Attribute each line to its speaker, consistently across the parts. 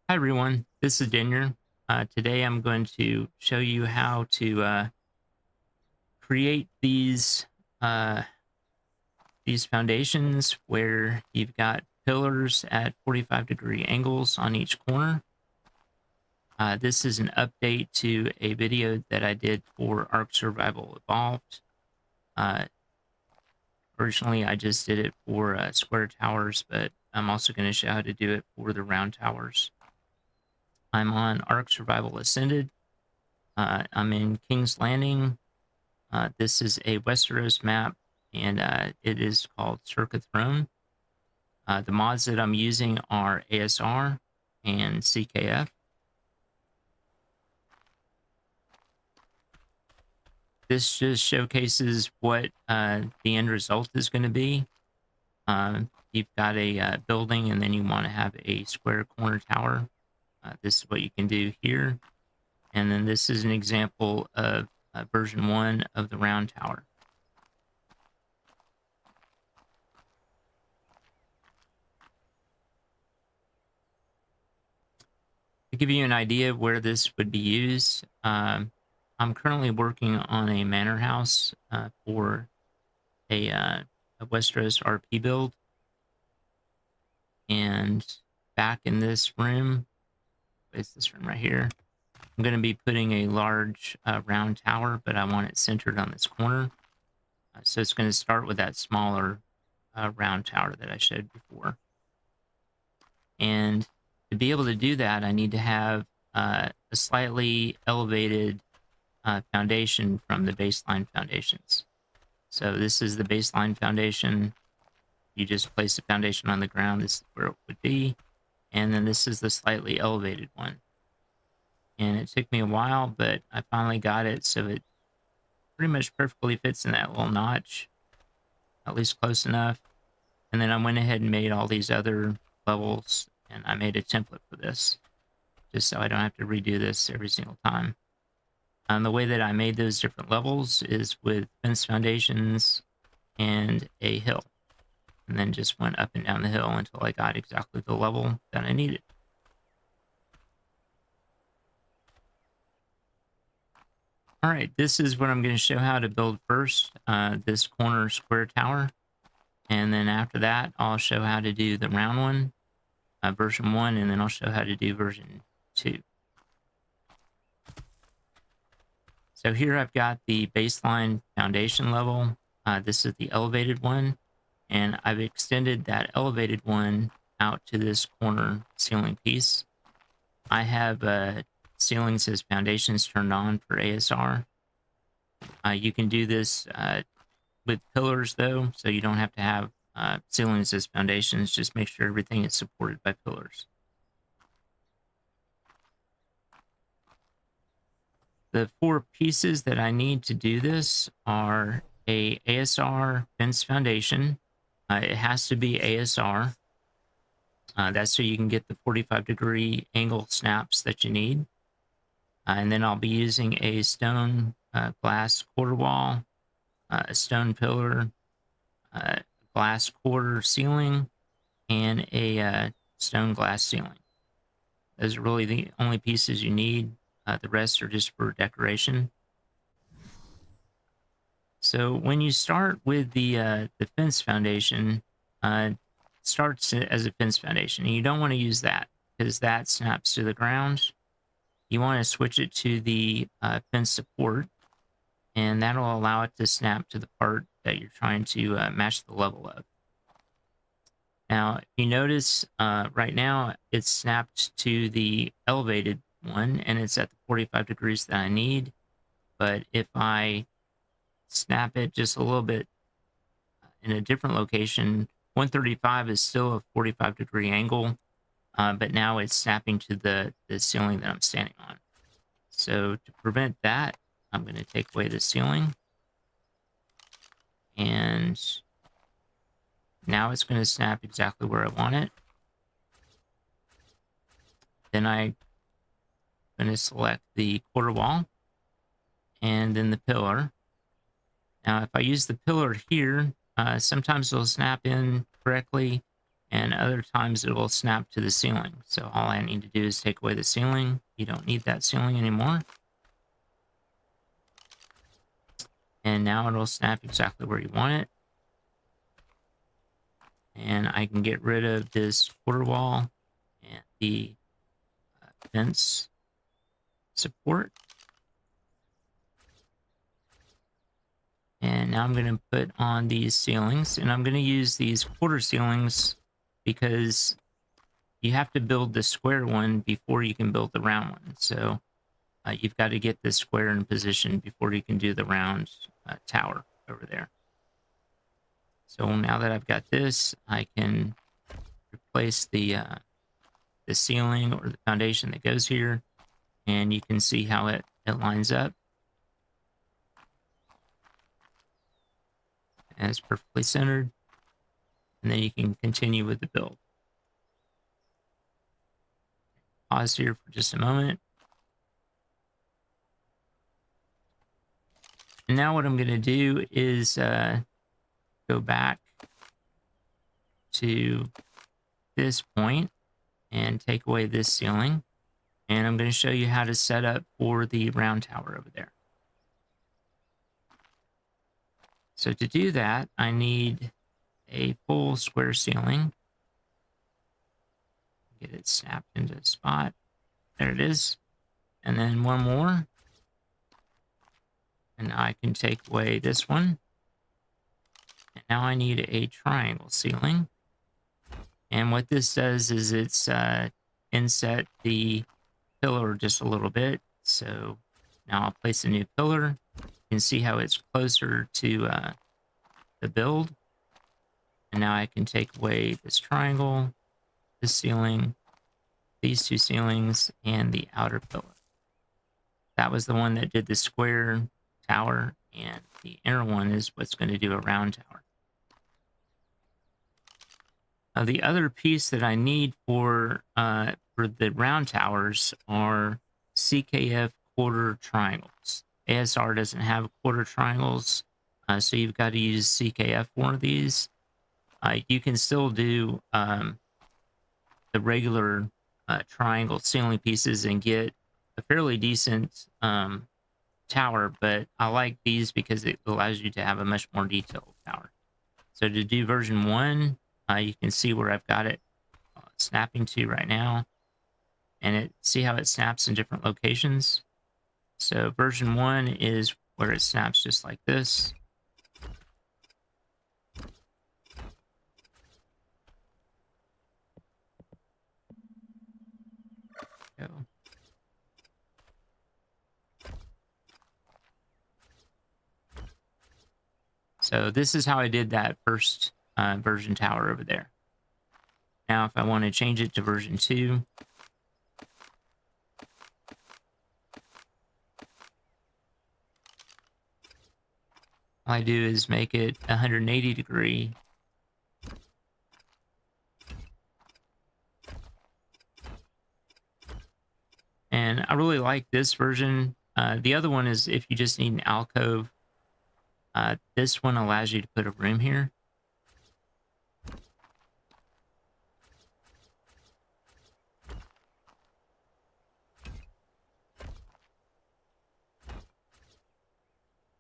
Speaker 1: Hi everyone, this is Daniel. Today I'm going to show you how to create uh, these foundations where you've got pillars at 45-degree angles on each corner. This is an update to a video that I did for Ark Survival Evolved. Uh, Originally, I just did it for square towers, but I'm also going to show how to do it for the round towers. I'm on Ark Survival Ascended. I'm in King's Landing. This is a Westeros map, and it is called Circa Throne. The mods that I'm using are ASR and CKF. This just showcases what the end result is going to be. You've got a building, and then you want to have a square corner tower. This is what you can do here. And then this is an example of version 1 of the round tower. To give you an idea of where this would be used, I'm currently working on a manor house for a Westeros RP build. And back in this room, it's this room right here, I'm going to be putting a large round tower, but I want it centered on this corner. So it's going to start with that smaller round tower that I showed before. And to be able to do that, I need to have a slightly elevated foundation from the baseline foundations. So this is the baseline foundation. You just place the foundation on the ground. This is where it would be. And then this is the slightly elevated one. And it took me a while, but I finally got it. So it pretty much perfectly fits in that little notch, at least close enough. And then I went ahead and made all these other levels, and I made a template for this, just so I don't have to redo this every single time. The way that I made those different levels is with fence foundations and a hill, and then just went up and down the hill until I got exactly the level that I needed. All right, this is what I'm going to show how to build first, this corner square tower. And then after that, I'll show how to do the round one, version 1, and then I'll show how to do version 2. So here I've got the baseline foundation level. This is the elevated one, and I've extended that elevated one out to this corner ceiling piece. I have ceilings as foundations turned on for ASR. You can do this with pillars though, so you don't have to have ceilings as foundations. Just make sure everything is supported by pillars. The 4 pieces that I need to do this are a ASR fence foundation. It has to be ASR. That's so you can get the 45-degree angle snaps that you need. And then I'll be using a stone glass quarter wall, a stone pillar, glass quarter ceiling, and a stone glass ceiling. Those are really the only pieces you need. The rest are just for decoration. So when you start with the fence foundation, starts as a fence foundation, and you don't want to use that because that snaps to the ground. You want to switch it to the fence support, and that'll allow it to snap to the part that you're trying to match the level of. Now, if you notice, right now it's snapped to the elevated one, and it's at the 45 degrees that I need. But if I snap it just a little bit in a different location, 135 is still a 45-degree angle, but now it's snapping to the ceiling that I'm standing on. So to prevent that, I'm going to take away the ceiling, and now it's going to snap exactly where I want it. Then I'm going to select the quarter wall and then the pillar. Now, if I use the pillar here, sometimes it'll snap in correctly, and other times it will snap to the ceiling. So all I need to do is take away the ceiling. You don't need that ceiling anymore. And now it'll snap exactly where you want it. And I can get rid of this quarter wall and the fence support. And now I'm going to put on these ceilings, and I'm going to use these quarter ceilings because you have to build the square one before you can build the round one. So you've got to get the square in position before you can do the round tower over there. So now that I've got this, I can replace the ceiling or the foundation that goes here, and you can see how it lines up. And it's perfectly centered. And then you can continue with the build. Pause here for just a moment. And now what I'm going to do is go back to this point and take away this ceiling. And I'm going to show you how to set up for the round tower over there. So to do that, I need a full square ceiling. Get it snapped into a spot. There it is. And then one more. And I can take away this one. And now I need a triangle ceiling. And what this does is it's inset the pillar just a little bit. So now I'll place a new pillar. You can see how it's closer to the build. And now I can take away this triangle, this ceiling, these two ceilings, and the outer pillar. That was the one that did the square tower, and the inner one is what's going to do a round tower. The other piece that I need for the round towers are CKF quarter triangles. ASR doesn't have quarter triangles, so you've got to use CKF for one of these. You can still do the regular triangle ceiling pieces and get a fairly decent tower, but I like these because it allows you to have a much more detailed tower. So to do version 1, you can see where I've got it snapping to right now, and see how it snaps in different locations. So version 1 is where it snaps just like this. Go. So this is how I did that first version tower over there. Now, if I want to change it to version 2, all I do is make it 180 degree. And I really like this version. The other one is if you just need an alcove. This one allows you to put a room here.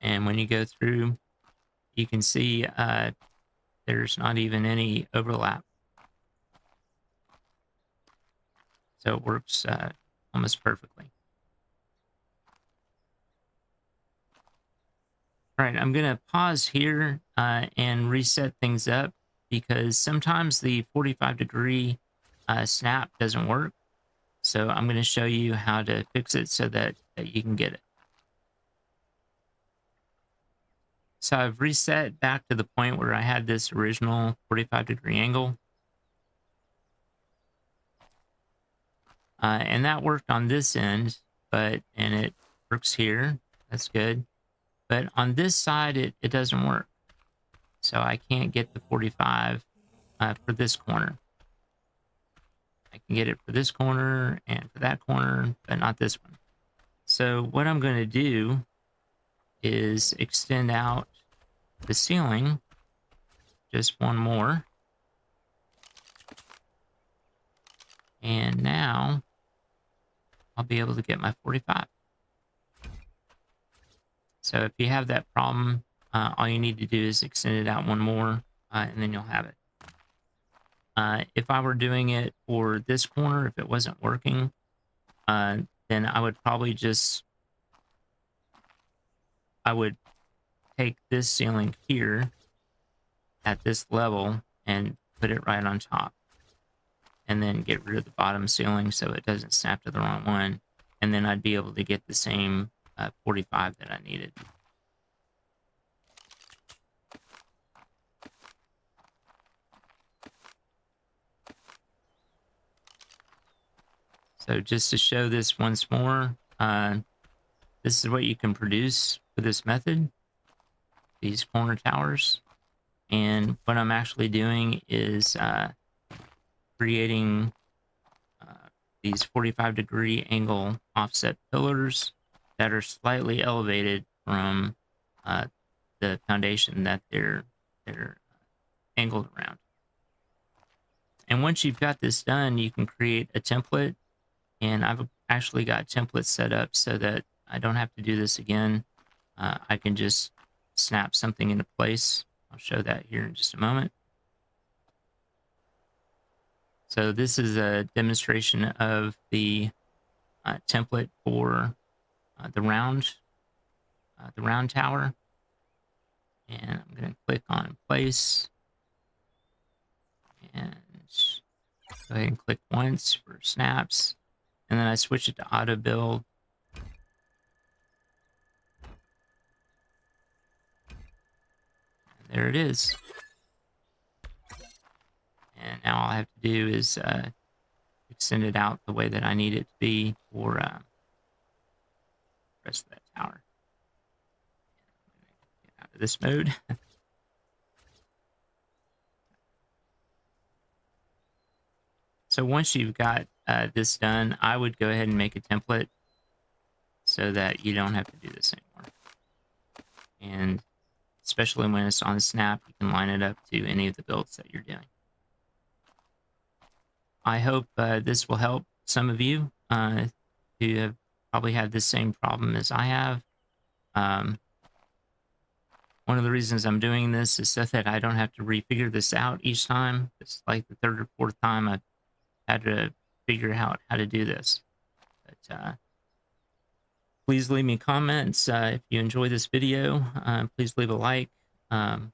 Speaker 1: And when you go through, you can see there's not even any overlap. So it works almost perfectly. All right, I'm going to pause here and reset things up because sometimes the 45 degree snap doesn't work. So I'm going to show you how to fix it so that you can get it. So I've reset back to the point where I had this original 45 degree angle. And that worked on this end, and it works here. That's good. But on this side, it doesn't work. So I can't get the 45 for this corner. I can get it for this corner and for that corner, but not this one. So what I'm going to do is extend out the ceiling just one more. And now I'll be able to get my 45. So if you have that problem, all you need to do is extend it out one more, and then you'll have it. If I were doing it for this corner, if it wasn't working, then I would probably I would take this ceiling here at this level and put it right on top. And then get rid of the bottom ceiling so it doesn't snap to the wrong one. And then I'd be able to get the same 45 that I needed. So just to show this once more, this is what you can produce with this method, these corner towers. And what I'm actually doing is creating these 45-degree angle offset pillars that are slightly elevated from the foundation that they're angled around. And once you've got this done, you can create a template. And I've actually got templates set up so that I don't have to do this again. I can just snap something into place. I'll show that here in just a moment. So this is a demonstration of the template for the round tower. And I'm going to click on place. And go ahead and click once for snaps. And then I switch it to auto build. And there it is. And now all I have to do is extend it out the way that I need it to be for the rest of that tower. Get out of this mode. So once you've got this done, I would go ahead and make a template so that you don't have to do this anymore. And especially when it's on snap, you can line it up to any of the builds that you're doing. I hope this will help some of you who have probably had the same problem as I have. One of the reasons I'm doing this is so that I don't have to refigure this out each time. It's like the third or fourth time I've had to figure out how to do this. But please leave me comments if you enjoy this video. Please leave a like. And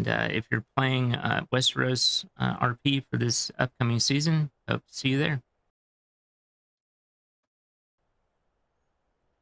Speaker 1: if you're playing Westeros RP for this upcoming season, hope to see you there.